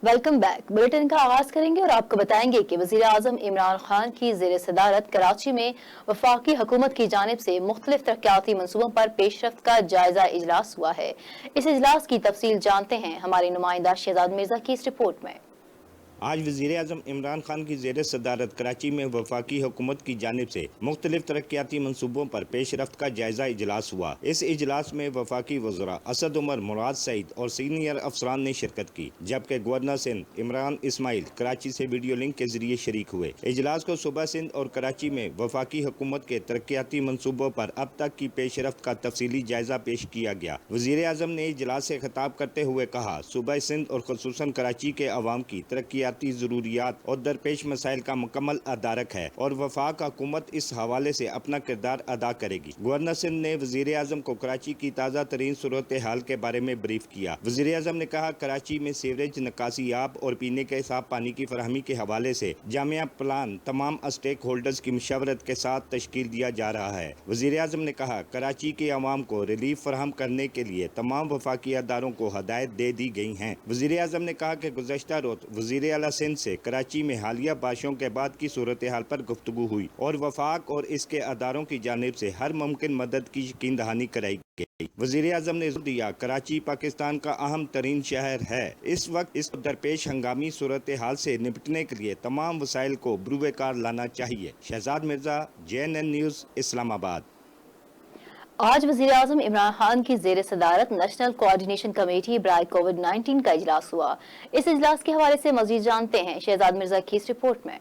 Welcome back. Bulletin का आगाज करेंगे और आपको बताएंगे कि वजीर आजम इमरान खान की जेर सदारत कराची में वफाकी हुकूमत की जानिब से मुख्तलिफ तरक्याती मनसूबों पर पेशरफ्त का जायजा इजलास हुआ है। इस इजलास की तफसील जानते हैं हमारे नुमाइंदा शहजाद मिर्जा की इस रिपोर्ट में। आज वज़ीर आज़म इमरान खान की ज़ेर सदारत कराची में वफाकी हुकूमत की जानिब से मुख्तलिफ तरक्याती मनसूबों पर पेशरफ्त का जायजा इजलास हुआ। इस इजलास में वफाकी वज़रा असद उमर, मुराद सईद और सीनियर अफसरान ने शिरकत की, जबकि गवर्नर सिंध इमरान इस्माइल कराची से वीडियो लिंक के जरिए शरीक हुए। इजलास को सुबह सिंध और कराची में वफाकी हुकूमत के तरक्याती मनसूबों पर अब तक की पेशरफ्त का तफसीली जायजा पेश किया गया। वज़ीर आज़म ने इजलास से खिताब करते हुए कहा, सूबा सिंध और खुसूसन कराची के अवाम की तरक्की ज़रूरियात और दरपेश मसाइल का मुकम्मल अदारक है और वफाक हुकूमत इस हवाले से अपना किरदार अदा करेगी। गवर्नर सिंध ने वज़ीर आज़म को कराची की ताज़ा तरीन सूरत हाल के बारे में ब्रीफ किया। वज़ीर आज़म ने कहा, कराची में सीवरेज, निकासी आब और पीने के साफ पानी की फराहमी के हवाले से जामिया प्लान तमाम स्टेक होल्डर्स की मशवरत के साथ तश्कील दिया जा रहा है। वज़ीर आज़म ने कहा, कराची के अवाम को रिलीफ फराहम करने के लिए तमाम वफाकी अदारों को हदायत दे दी गई हैं। वज़ीर आज़म ने कहा कि गुज़श्ता रोज़ वज़ीर आला सिंध से कराची में हालिया बारिशों के बाद की सूरत हाल पर गुफ्तगू हुई और वफाक और इसके अदारों की जानिब से हर मुमकिन मदद की यकीन दहानी कराई गई। वज़ीर आज़म ने जोर दिया, कराची पाकिस्तान का अहम तरीन शहर है। इस वक्त इस दरपेश हंगामी सूरत हाल से निपटने के लिए तमाम वसाइल को बरूए कार लाना चाहिए। Shahzad Mirza, JNN news, Islamabad. आज वज़ीर आज़म इमरान खान की जेर सदारत नेशनल कोऑर्डिनेशन कमेटी बराए कोविड-19 का इजलास हुआ। इस इजलास के हवाले से मजीद जानते हैं शहजाद मिर्जा की इस रिपोर्ट में।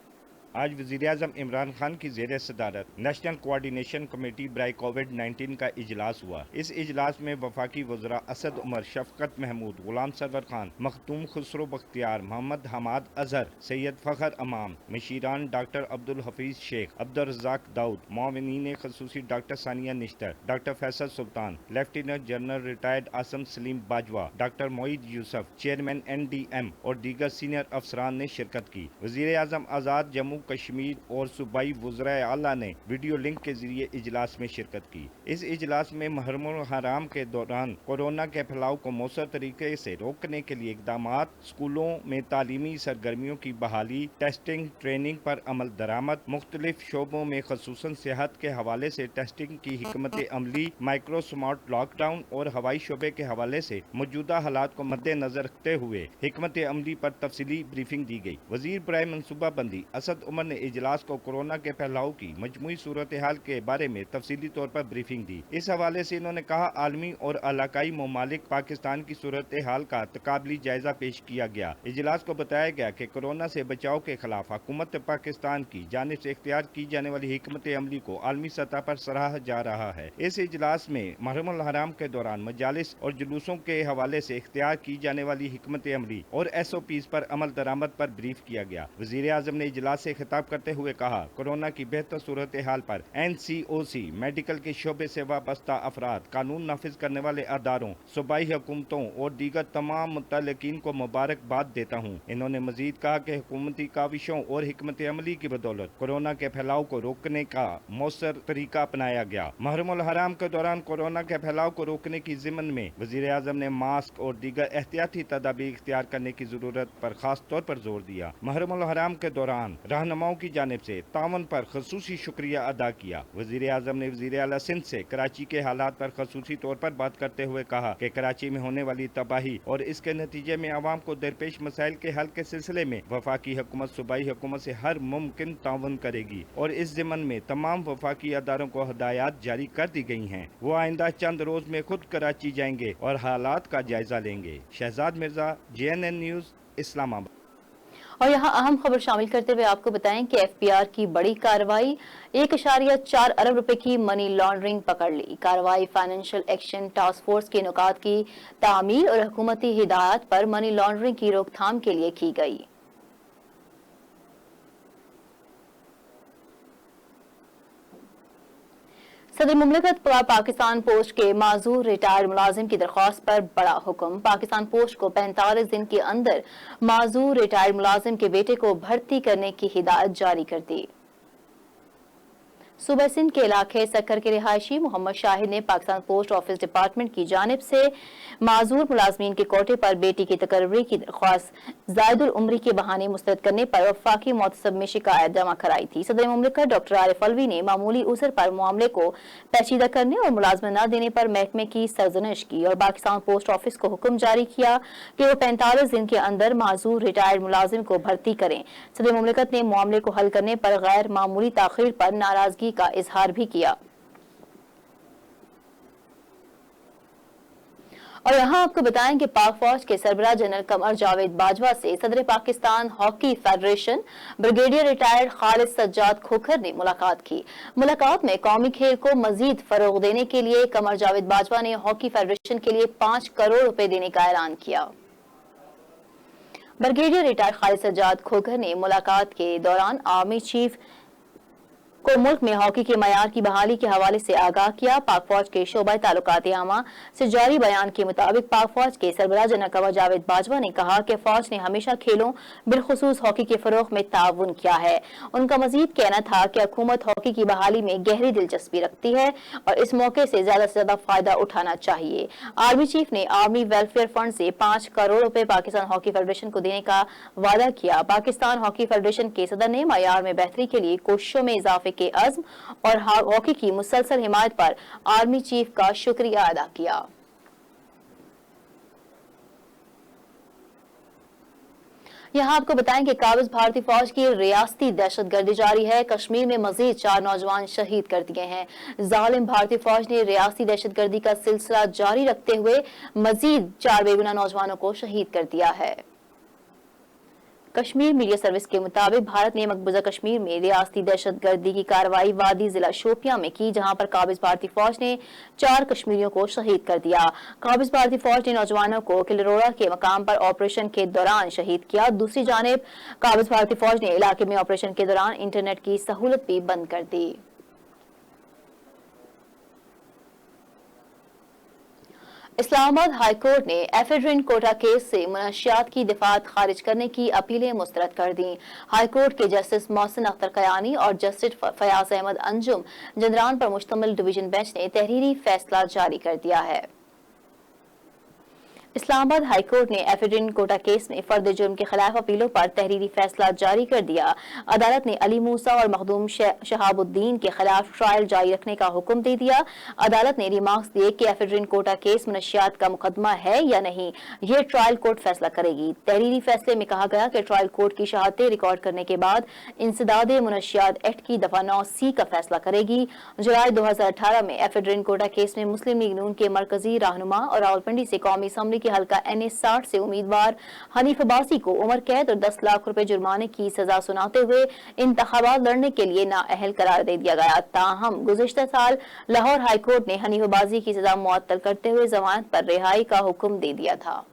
आज वज़ीर आज़म इमरान खान की ज़ेर सदारत नेशनल कोऑर्डिनेशन कमेटी बराए कोविड-19 का इजलास हुआ। इस इजलास में वफाकी वज़रा असद उमर, शफकत महमूद, गुलाम सरवर खान, मखदूम खुसरो बख्तियार, मोहम्मद हमाद अजहर, सैयद फ़खर अमाम, मशीरान डॉक्टर अब्दुल हफीज शेख, अब्दुल रज़ाक दाऊद, मोमिनीन खसूसी doctor Sania Nishtar, doctor Faisal Sultan, lieutenant general retired Asim Saleem Bajwa, doctor Moeed Yusuf, chairman NDM और दीगर सीनियर अफसरान ने शिरकत की। वज़ीर आज़म आज़ाद जम्मू कश्मीर और सूबाई वज़रा आला ने वीडियो लिंक के जरिए इजलास में शिरकत की। इस इजलास में मुहर्रमुल हराम के दौरान कोरोना के फैलाव को मौसर तरीके से रोकने के लिए इकदामात, स्कूलों में तालीमी सरगर्मियों की बहाली, टेस्टिंग, ट्रेनिंग पर अमल दरामद, मुख्तलिफ शोबों में खसूसन सेहत के हवाले से टेस्टिंग की हिकमत अमली, माइक्रो स्मार्ट लॉकडाउन और हवाई शोबे के हवाले से मौजूदा हालात को मद्देनजर रखते हुए हिकमत अमली पर तफसीली ब्रीफिंग दी गई। वज़ीर बराए मनसूबा बंदी असद उमर ने इजलास को कोरोना के फैलाव की मजमूई सूरत हाल के बारे में तफसीली तौर पर ब्रीफिंग दी। इस हवाले से इन्होंने कहा, आलमी और इलाकाई ममालिक पाकिस्तान की सूरत हाल का तकाबली जायजा पेश किया गया। इजलास को बताया गया कि कोरोना से बचाव के खिलाफ हुकूमत पाकिस्तान की जानिब से इख्तियार की जाने वाली हिकमत अमली को आलमी सतह पर सराहा जा रहा है। इस इजलास में मुहर्रमुल हराम के दौरान मजालिस और जुलूसों के हवाले से इख्तियार की जाने वाली हिकमत अमली और SOPs पर अमल दरामद पर ब्रीफ किया गया। वज़ीर आज़म ने इजलास से खिताब करते हुए कहा, कोरोना की बेहतर सूरत हाल पर NCOC, मेडिकल के शोबे से वाबस्ता अफराद, कानून नाफिज करने वाले अदारों, सूबाई हुकूमतों और दीगर तमाम मुतल्लिकीन को मुबारकबाद देता हूँ। इन्होंने मजीद कहा कि हुकूमती काविशों और हिकमत अमली की बदौलत कोरोना के फैलाव को रोकने का मौसर तरीका अपनाया गया। मुहर्रमुल हराम के दौरान कोरोना के फैलाव को रोकने की ज़िम्न में वज़ीर आज़म ने मास्क और दीगर एहतियाती तदाबीर इख्तियार करने की जरूरत पर खास तौर पर जोर दिया। मुहर्रमुल हराम के दौरान रहनुमाओं की जानिब से तावन पर खसूसी शुक्रिया अदा किया। वज़ीर आज़म ने वज़ीर आला सिंध से कराची के हालात पर खसूसी तौर पर बात करते हुए कहा कि कराची में होने वाली तबाही और इसके नतीजे में आवाम को दरपेश मसाइल के हल के सिलसिले में वफाकी हुकूमत सूबाई हुकूमत से हर मुमकिन तावन करेगी और इस ज़िम्न में तमाम वफाकी अदारों को हदायत जारी कर दी गई हैं। वो आइंदा चंद रोज में खुद कराची जाएंगे और हालात का जायजा लेंगे। Shahzad Mirza, JNN news, Islamabad. और यहाँ अहम खबर शामिल करते हुए आपको बताएं कि FPR की बड़ी कार्रवाई, 1.4 अरब रुपए की मनी लॉन्ड्रिंग पकड़ ली। कार्रवाई फाइनेंशियल एक्शन टास्क फोर्स के नुकात की तामील और हुकूमती हिदायत पर मनी लॉन्ड्रिंग की रोकथाम के लिए की गई। सदर मुमलिकत पाकिस्तान पोस्ट के माजूर रिटायर्ड मुलाजिम की दरख्वास्त पर बड़ा हुक्म। पाकिस्तान पोस्ट को 45 दिन के अंदर माजूर रिटायर्ड मुलाजिम के बेटे को भर्ती करने की हिदायत जारी कर दी। सूबा सिंध के इलाके सक्कर के रिहायशी मोहम्मद शाहिद ने पाकिस्तान पोस्ट ऑफिस डिपार्टमेंट की जानिब से माजूर मुलाजमीन के कोटे पर बेटी की तकर्री की दरख्वास्त जायदुल उम्री के बहाने मुस्तरद करने पर वफाकी मोतसब में शिकायत जमा कराई थी। सदर मुमलिकत डॉक्टर आरिफ अलवी ने मामूली उज़र पर मामले को पेचीदा करने और मुलाजमत न देने पर महकमे की सरजनिश की और पाकिस्तान पोस्ट ऑफिस को हुक्म जारी किया कि वो 45 दिन के अंदर माजूर रिटायर्ड मुलाजिम को भर्ती करें। सदर मुमलिकत ने मामले को हल करने पर गैर मामूली ताखीर पर नाराजगी का इजहार भी किया। और यहाँ आपको बताएं कि पाक फौज के सरबराह जनरल कमर जावेद बाजवा से सदर Pakistan hockey federation brigadier retired Khalid Sajjad Khokhar ने मुलाकात की। मुलाकात में कौमी खेल को मजीद फरोग देने के लिए कमर जावेद बाजवा ने हॉकी फेडरेशन के लिए 5 करोड़ रुपए देने का ऐलान किया। ब्रिगेडियर रिटायर्ड खालिद सज्जाद खोखर ने मुलाकात के दौरान आर्मी चीफ को मुल्क में हॉकी के मयार की बहाली के हवाले से आगाह किया। पाक फौज के शोबा ताल्लुकात आमा से जारी बयान के मुताबिक पाक फौज के सरबराह जनरल कमर जावेद बाजवा ने कहा कि फौज ने हमेशा खेलों बिलखुसूस हॉकी के फरोग में ताउन किया है। उनका मजीद कहना था कि हुकूमत हॉकी की बहाली में गहरी दिलचस्पी रखती है और इस मौके से ज्यादा फायदा उठाना चाहिए। आर्मी चीफ ने आर्मी वेलफेयर फंड से 5 करोड़ रुपए पाकिस्तान हॉकी फेडरेशन को देने का वादा किया। पाकिस्तान हॉकी फेडरेशन के सदर ने मयार में बेहतरी के लिए कोशिशों में इजाफे के अज़्म और हॉकी की मुसलसल हिमायत पर आर्मी चीफ का शुक्रिया अदा किया। यहाँ आपको बताएं कि काबिज भारतीय फौज की रियासती दहशतगर्दी जारी है। कश्मीर में मजीद 4 नौजवान शहीद कर दिए हैं। जालिम भारतीय फौज ने रियासती दहशतगर्दी का सिलसिला जारी रखते हुए मजीद 4 बेगुनाह नौजवानों को शहीद कर दिया है। कश्मीर मीडिया सर्विस के मुताबिक भारत ने मकबूजा कश्मीर में रियासती दहशतगर्दी की कार्रवाई वादी जिला शोपियां में की, जहां पर काबिज भारतीय फौज ने 4 कश्मीरियों को शहीद कर दिया। काबिज भारतीय फौज ने नौजवानों को किलरोड़ा के मकाम पर ऑपरेशन के दौरान शहीद किया। दूसरी जानिब काबिज भारतीय फौज ने इलाके में ऑपरेशन के दौरान इंटरनेट की सहूलत भी बंद कर दी। इस्लामाबाद हाई कोर्ट ने एफेड्रिन कोटा केस से मुनशियात की दिफात खारिज करने की अपीलें मुस्तरद कर दी। हाई कोर्ट के जस्टिस मोहसिन अख्तर कयानी और जस्टिस फयाज अहमद अंजुम जंदरान पर मुश्तमिल डिवीजन बेंच ने तहरीरी फैसला जारी कर दिया है। इस्लामाबाद हाई कोर्ट ने एफेड्रिन कोटा केस में फर्द जुर्म के खिलाफ अपीलों पर तहरीरी फैसला जारी कर दिया। अदालत ने अली मूसा और मखदूम शहाबुद्दीन के खिलाफ ट्रायल जारी रखने का हुक्म दे दिया। अदालत ने रिमार्क्स दिए कि एफेड्रिन कोटा केस मुनशियात का मुकदमा है या नहीं, ये ट्रायल कोर्ट फैसला करेगी। तहरीरी फैसले में कहा गया कि ट्रायल कोर्ट की शहादतें रिकॉर्ड करने के बाद इंसदाद मुनशियात एक्ट की दफा 9C का फैसला करेगी। जुलाई 2018 में एफेड्रिन कोटा केस में मुस्लिम लीग नून के मरकजी रहनुमा और रावलपिंडी से कौमी असम्बली के हल्का NA 60 से उम्मीदवार हनीफ अब्बासी को उम्र कैद और 10 लाख रुपए जुर्माने की सजा सुनाते हुए इंतखाबात लड़ने के लिए नाअहल करार दे दिया गया। ताहम गुज़िश्ता साल लाहौर हाई कोर्ट ने हनीफ अब्बासी की सजा मुअत्तल करते हुए जमानत पर रिहाई का हुक्म दे दिया था।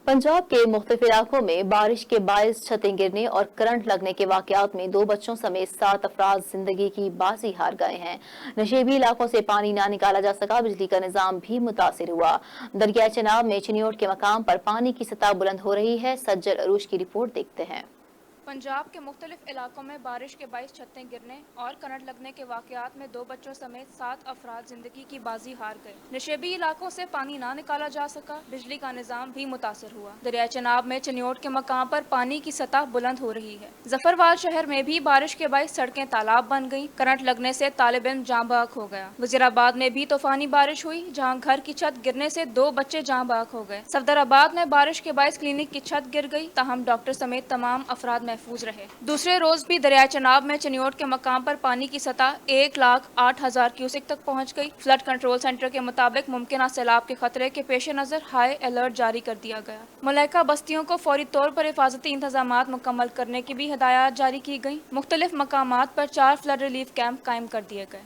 पंजाब के मुख्तलिफ इलाकों में बारिश के बायस छतें गिरने और करंट लगने के वाकयात में 2 बच्चों समेत 7 अफराद जिंदगी की बाजी हार गए हैं। नशेबी इलाकों से पानी ना निकाला जा सका, बिजली का निजाम भी मुतासिर हुआ। दरिया चनाब में चिन्योट के मकाम पर पानी की सतह बुलंद हो रही है। सज्जल अरूज की रिपोर्ट देखते हैं। पंजाब के मुख्तलिफ इलाकों में बारिश के बायस छतें गिरने और करंट लगने के वाकयात में 2 बच्चों समेत 7 अफराद जिंदगी की बाजी हार गए। नशेबी इलाकों से पानी ना निकाला जा सका, बिजली का निजाम भी मुतासिर हुआ। दरिया चनाब में चिन्योट के मकाम पर पानी की सतह बुलंद हो रही है। जफरवाल शहर में भी बारिश के बायस सड़कें तालाब बन गयी। करंट लगने से तालिब इल्म जाँ बहक हो गया। वजीराबाद में भी तूफानी बारिश हुई, जहाँ घर की छत गिरने से 2 बच्चे जाँ बहक हो गए। सफदराबाद में बारिश के बायस क्लिनिक की छत गिर गई, ताहम डॉक्टर समेत तमाम अफराद महफूज रहे। दूसरे रोज भी दरिया चनाब में चिन्योट के मकाम पर पानी की सतह 1,08,000 क्यूसेक तक पहुंच गई। फ्लड कंट्रोल सेंटर के मुताबिक मुमकिन सैलाब के खतरे के पेश नजर हाई अलर्ट जारी कर दिया गया। मुलाका बस्तियों को फौरी तौर पर हिफाजती इंतजामात मुकम्मल करने की भी हिदायत जारी की गई। मुख्तलिफ मकामात पर 4 फ्लड रिलीफ कैंप कायम कर दिए गए।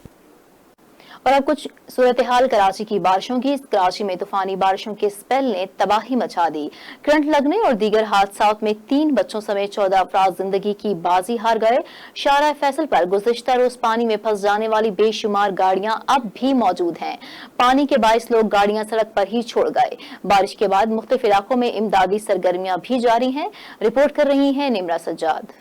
और अब कुछ सूरत हाल कराची की बारिशों की। कराची में तूफानी बारिशों के स्पेल ने तबाही मचा दी। करंट लगने और दीगर हादसात में 3 बच्चों समेत 14 अफराद जिंदगी की बाजी हार गए। शाहराह फैसल पर गुज़िश्ता रोज पानी में फंस जाने वाली बेशुमार गाड़ियां अब भी मौजूद हैं। पानी के बायस लोग गाड़ियां सड़क पर ही छोड़ गए। बारिश के बाद मुख्तलिफ इलाकों में इमदादी सरगर्मियां भी जारी हैं। रिपोर्ट कर रही हैं निमरा सज्जाद।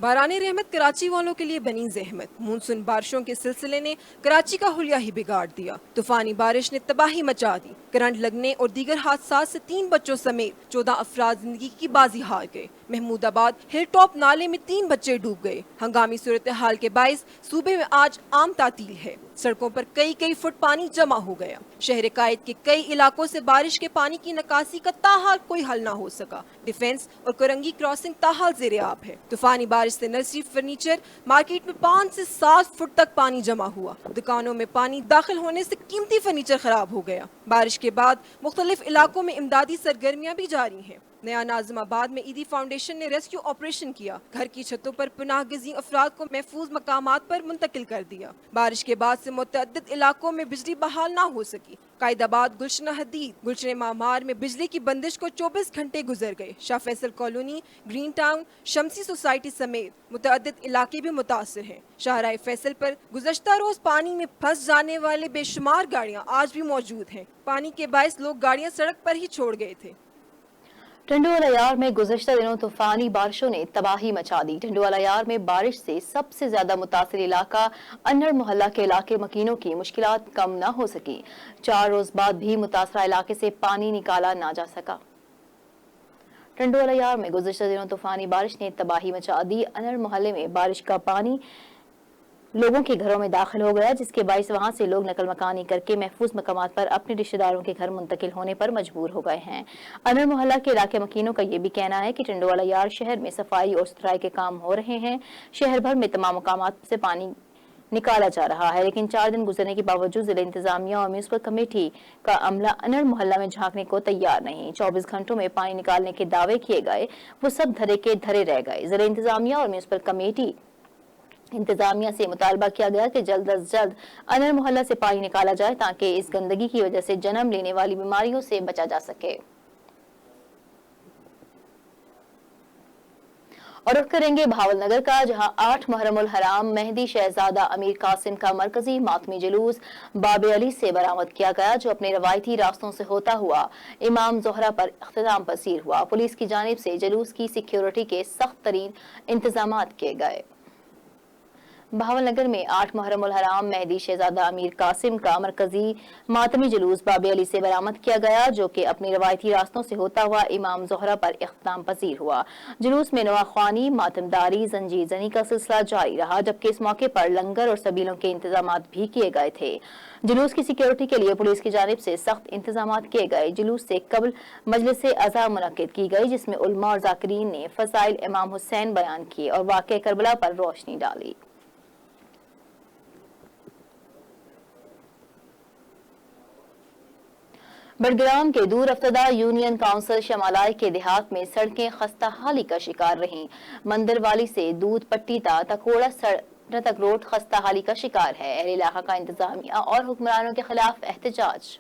باران رحمت کراچی والوں کے لیے بنی زحمت۔ مونسون بارشوں کے سلسلے نے کراچی کا حلیہ ہی بگاڑ دیا۔ طوفانی بارش نے تباہی مچا دی۔ کرنٹ لگنے اور دیگر حادثات سے 3 بچوں سمیت 14 افراد زندگی کی بازی ہار گئے۔ محمود آباد ہل ٹاپ نالے میں 3 بچے ڈوب گئے۔ ہنگامی صورتحال کے باعث صوبے میں آج عام تعطیل ہے۔ سڑکوں پر کئی فٹ پانی جمع ہو گیا۔ شہر قائد کے کئی علاقوں سے بارش کے پانی کی نکاسی کا تاحال کوئی حل نہ ہو سکا۔ ڈیفنس اور کرنگی کراسنگ تاحال زیر آب ہے۔ طوفانی بارش سے نرسری فرنیچر مارکیٹ میں 5 سے 7 فٹ تک پانی جمع ہوا۔ دکانوں میں پانی داخل ہونے سے قیمتی فرنیچر خراب ہو گیا۔ بارش کے بعد مختلف علاقوں میں امدادی سرگرمیاں بھی جاری ہیں۔ نیا ناظم آباد میں ایدی فاؤنڈیشن نے ریسکیو آپریشن کیا۔ گھر کی چھتوں پر پناہ گزین افراد کو محفوظ مقامات پر منتقل کر دیا۔ بارش کے بعد سے متعدد علاقوں میں بجلی بحال نہ ہو سکی۔ قائد آباد گلشنہ حدید گلشن معمار میں بجلی کی بندش کو 24 گھنٹے گزر گئے۔ شاہ فیصل کالونی، گرین ٹاؤن، شمسی سوسائٹی سمیت متعدد علاقے بھی متاثر ہیں۔ شاہراہ فیصل پر گزشتہ روز پانی میں پھنس جانے والے بے شمار گاڑیاں آج بھی موجود ہیں۔ پانی کے باعث لوگ گاڑیاں سڑک پر ہی چھوڑ گئے تھے۔ ٹنڈوالا یار میں گزشتہ دنوں طوفانی بارشوں نے تباہی مچا دی۔ ٹنڈوالا یار میں بارش سے سب سے زیادہ متاثر علاقہ انڑ محلہ کے علاقے مکینوں کی مشکلات کم نہ ہو سکی۔ 4 روز بعد بھی متاثرہ علاقے سے پانی نکالا نہ جا سکا۔ ٹنڈوالا یار میں گزشتہ دنوں طوفانی بارش نے تباہی مچا دی۔ انڑ محلے میں بارش کا پانی لوگوں کے گھروں میں داخل ہو گیا، جس کے باعث وہاں سے لوگ نقل مکانی کر کے محفوظ مقامات پر اپنے رشتہ داروں کے گھر منتقل ہونے پر مجبور ہو گئے ہیں۔ انڑ محلہ کے علاقے مکینوں کا یہ بھی کہنا ہے کہ ٹنڈوالا یار شہر میں صفائی اور ستھرائی کے کام ہو رہے ہیں۔ شہر بھر میں تمام مقامات سے پانی نکالا جا رہا ہے، لیکن 4 دن گزرنے کے باوجود ضلع انتظامیہ اور میونسپل کمیٹی کا عملہ انڑ محلہ میں جھانکنے کو تیار نہیں۔ 24 گھنٹوں میں پانی نکالنے کے دعوے کیے گئے، وہ سب دھرے کے دھرے رہ گئے۔ ضلع انتظامیہ اور میونسپل کمیٹی انتظامیہ سے مطالبہ کیا گیا کہ جلد از جلد انڑ محلہ سے پانی نکالا جائے تاکہ اس گندگی کی وجہ سے جنم لینے والی بیماریوں سے بچا جا سکے۔ اور رخ کریں گے بھاول نگر کا، جہاں 8 محرم الحرام مہدی شہزادہ امیر قاسم کا مرکزی ماتمی جلوس باب علی سے برآمد کیا گیا، جو اپنے روایتی راستوں سے ہوتا ہوا امام زہرہ پر اختتام پذیر ہوا۔ پولیس کی جانب سے جلوس کی سیکیورٹی کے سخت ترین انتظامات کیے گئے۔ بہاول نگر میں 8 محرم الحرام مہدی شہزادہ امیر قاسم کا مرکزی ماتمی جلوس باب علی سے برآمد کیا گیا، جو کہ اپنی روایتی راستوں سے ہوتا ہوا امام زہرہ پر اختتام پذیر ہوا۔ جلوس میں نواخوانی، ماتمداری، زنجیر زنی کا سلسلہ جاری رہا، جبکہ اس موقع پر لنگر اور سبیلوں کے انتظامات بھی کیے گئے تھے۔ جلوس کی سیکیورٹی کے لیے پولیس کی جانب سے سخت انتظامات کیے گئے۔ جلوس سے قبل مجلس عزا منعقد کی گئی، جس میں علماء اور ذاکرین نے فضائل امام حسین بیان کیے اور واقعہ کربلا پر روشنی ڈالی۔ بڑگرام کے دور افتادہ یونین کونسل شمالائی کے دیہات میں سڑکیں خستہ حالی کا شکار رہیں۔ مندر والی سے دودھ پٹی تا تکوڑا تک روڈ خستہ حالی کا شکار ہے۔ اہل علاقہ کا انتظامیہ اور حکمرانوں کے خلاف احتجاج۔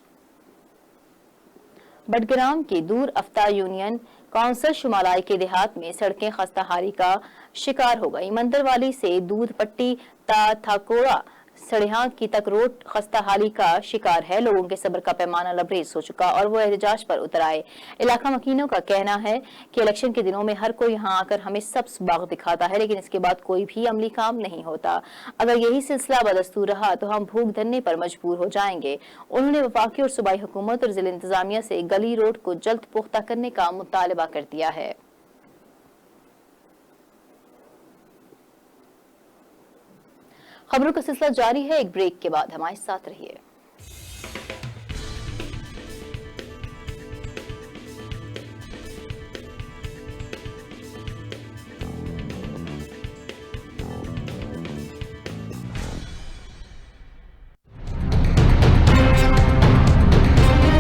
بڑگرام کے دور افتادہ یونین کونسل شمالائی کے دیہات میں سڑکیں خستہ حالی کا شکار ہو گئی۔ مندر والی سے دودھ پٹی تا تھاکوڑا سڑیہاں کی تک روڈ خستہ حالی کا شکار ہے۔ لوگوں کے صبر کا پیمانہ لبریز ہو چکا اور وہ احتجاج پر اتر آئے۔ علاقہ مکینوں کا کہنا ہے کہ الیکشن کے دنوں میں ہر کوئی یہاں آ کر ہمیں سبز باغ دکھاتا ہے، لیکن اس کے بعد کوئی بھی عملی کام نہیں ہوتا۔ اگر یہی سلسلہ بدستور رہا تو ہم بھوک دھرنے پر مجبور ہو جائیں گے۔ انہوں نے وفاقی اور صوبائی حکومت اور ضلع انتظامیہ سے گلی روڈ کو جلد پختہ کرنے کا مطالبہ کر دیا ہے۔ خبروں کا سلسلہ جاری ہے، ایک بریک کے بعد ہمارے ساتھ رہیے۔